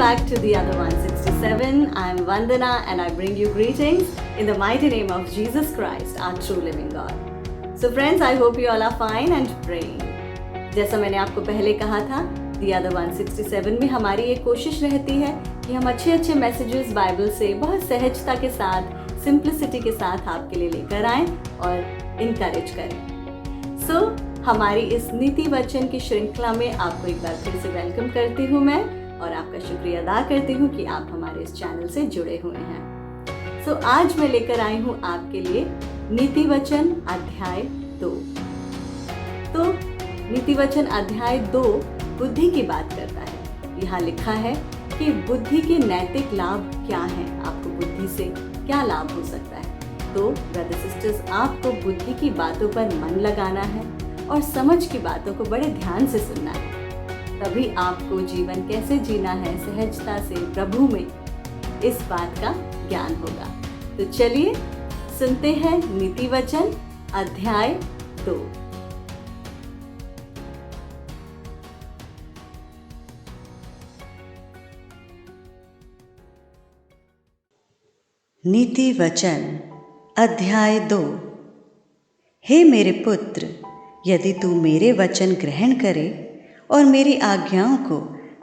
back to the other 167. I'm Vandana and I bring you greetings in the mighty name of Jesus Christ, our true living God. So friends, I hope you all are fine and praying. जैसा मैंने आपको पहले कहा था, The Other 167 में हमारी एक कोशिश रहती है कि हम अच्छे मैसेजेस बाइबल से बहुत सहजता के साथ, सिंप्लिसिटी के साथ आपके लिए लेकर आएं और इनकरेज करें। सो हमारी इस नीति वचन की श्रृंखला में आपको एक बार फिर से वेलकम करती हूँ मैं और आपका शुक्रिया अदा करती हूँ कि आप हमारे इस चैनल से जुड़े हुए हैं। सो आज मैं लेकर आई हूँ आपके लिए नीति वचन अध्याय 2। तो नीति वचन अध्याय 2 बुद्धि की बात करता है। यहाँ लिखा है कि बुद्धि के नैतिक लाभ क्या हैं, आपको बुद्धि से क्या लाभ हो सकता है। तो ब्रदर सिस्टर्स, आपको बुद्धि की बातों पर मन लगाना है और समझ की बातों को बड़े ध्यान से सुनना है, तभी आपको जीवन कैसे जीना है सहजता से प्रभु में, इस बात का ज्ञान होगा। तो चलिए सुनते हैं नीति वचन अध्याय 2। नीति वचन अध्याय 2। हे मेरे पुत्र, यदि तू मेरे वचन ग्रहण करे और मेरी आज्ञाओं को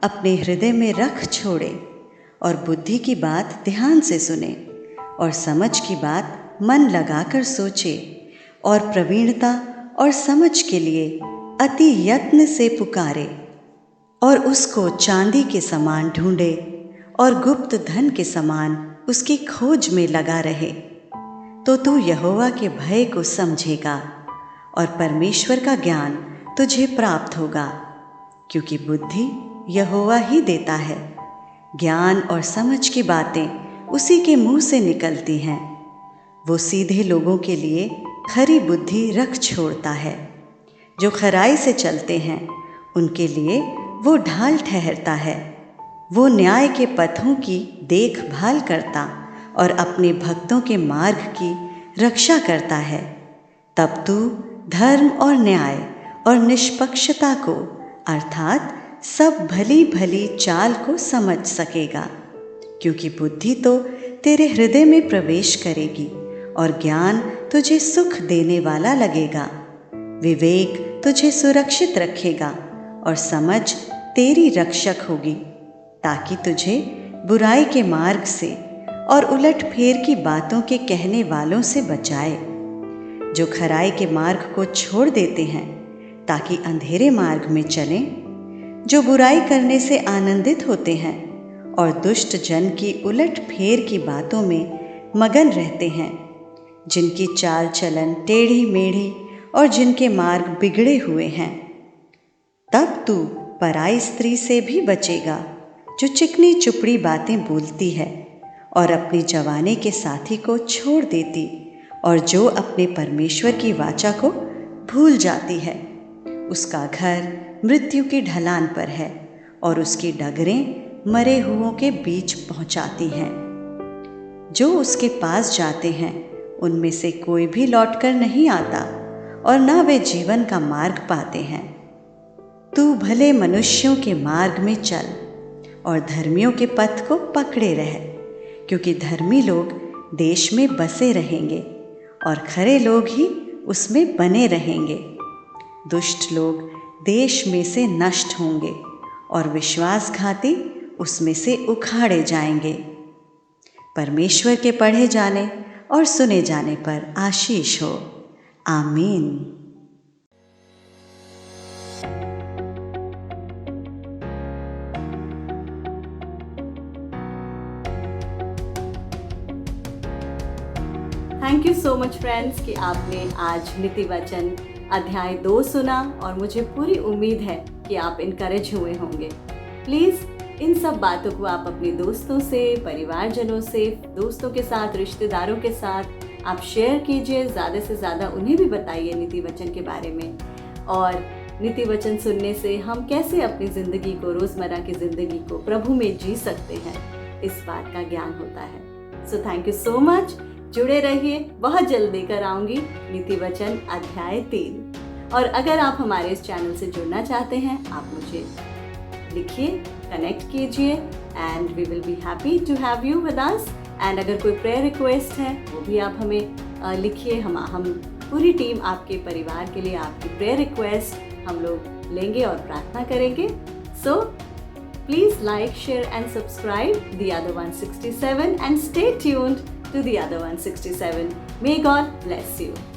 अपने हृदय में रख छोड़े और बुद्धि की बात ध्यान से सुने और समझ की बात मन लगाकर सोचे और प्रवीणता और समझ के लिए अति यत्न से पुकारे और उसको चांदी के समान ढूंढे और गुप्त धन के समान उसकी खोज में लगा रहे, तो तू यहोवा के भय को समझेगा और परमेश्वर का ज्ञान तुझे प्राप्त होगा, क्योंकि बुद्धि यहोवा ही देता है। ज्ञान और समझ की बातें उसी के मुंह से निकलती हैं। वो सीधे लोगों के लिए खरी बुद्धि रख छोड़ता है। जो खराई से चलते हैं उनके लिए वो ढाल ठहरता है। वो न्याय के पथों की देखभाल करता और अपने भक्तों के मार्ग की रक्षा करता है। तब तू धर्म और न्याय और निष्पक्षता को अर्थात सब भली भली चाल को समझ सकेगा, क्योंकि बुद्धि तो तेरे हृदय में प्रवेश करेगी और ज्ञान तुझे सुख देने वाला लगेगा। विवेक तुझे सुरक्षित रखेगा और समझ तेरी रक्षक होगी, ताकि तुझे बुराई के मार्ग से और उलटफेर की बातों के कहने वालों से बचाए, जो खराई के मार्ग को छोड़ देते हैं ताकि अंधेरे मार्ग में चलें, जो बुराई करने से आनंदित होते हैं और दुष्ट जन की उलटफेर की बातों में मगन रहते हैं, जिनकी चाल चलन टेढ़ी मेढ़ी और जिनके मार्ग बिगड़े हुए हैं। तब तू पराई स्त्री से भी बचेगा, जो चिकनी चुपड़ी बातें बोलती है और अपनी जवानी के साथी को छोड़ देती और जो अपने परमेश्वर की वाचा को भूल जाती है। उसका घर मृत्यु की ढलान पर है और उसकी डगरें मरे हुओं के बीच पहुंचाती हैं। जो उसके पास जाते हैं उनमें से कोई भी लौटकर नहीं आता और न वे जीवन का मार्ग पाते हैं। तू भले मनुष्यों के मार्ग में चल और धर्मियों के पथ को पकड़े रह, क्योंकि धर्मी लोग देश में बसे रहेंगे और खरे लोग ही उसमें बने रहेंगे। दुष्ट लोग देश में से नष्ट होंगे और विश्वासघाती उसमें से उखाड़े जाएंगे। परमेश्वर के पढ़े जाने और सुने जाने पर आशीष हो। आमीन। Thank you so much friends कि आपने आज नीति वचन अध्याय 2 सुना और मुझे पूरी उम्मीद है कि आप इनकरेज हुए होंगे। प्लीज़ इन सब बातों को आप अपने दोस्तों से, परिवारजनों से, दोस्तों के साथ, रिश्तेदारों के साथ आप शेयर कीजिए। ज़्यादा से ज़्यादा उन्हें भी बताइए नीति वचन के बारे में, और नीति वचन सुनने से हम कैसे अपनी ज़िंदगी को, रोज़मर्रा की ज़िंदगी को प्रभु में जी सकते हैं, इस बात का ज्ञान होता है। So thank you so much. जुड़े रहिए, बहुत जल्द लेकर आऊंगी नीति वचन अध्याय 3। और अगर आप हमारे इस चैनल से जुड़ना चाहते हैं, आप मुझे लिखिए, कनेक्ट कीजिए and we will be happy to have you with us. And अगर कोई prayer request है वो भी आप हमें लिखिए. हम पूरी टीम आपके परिवार के लिए आपकी prayer request हम लोग लेंगे और प्रार्थना करेंगे. So please like, share and subscribe The Other 167 and stay tuned to The Other 167. May God bless you.